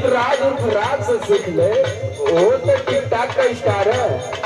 राज उर्फ राज से सीख ले, वो तो टिक टाक का स्टार है।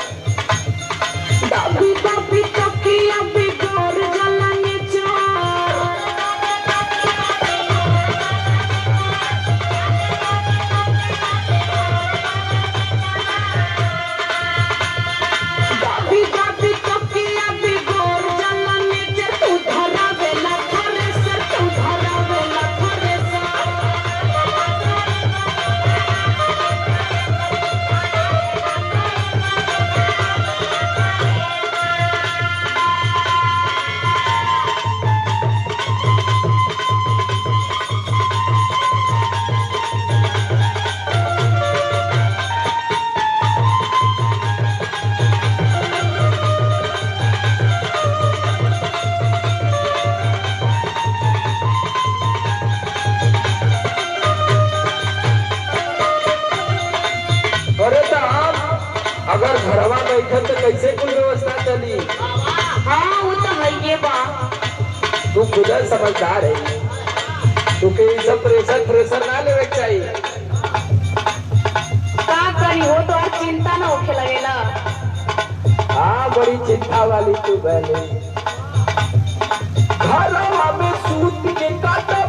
अगर घरवा बैठे तो कैसे कुल व्यवस्था चली? हाँ वो तो है ये बा। तू खुद समझदार है, तू के सब प्रेशर ना लेवे चाहिए। का करी हो तो चिंता ना होके लगेला। हाँ बड़ी चिंता वाली तू बहनी। घरवा में सूत के काटे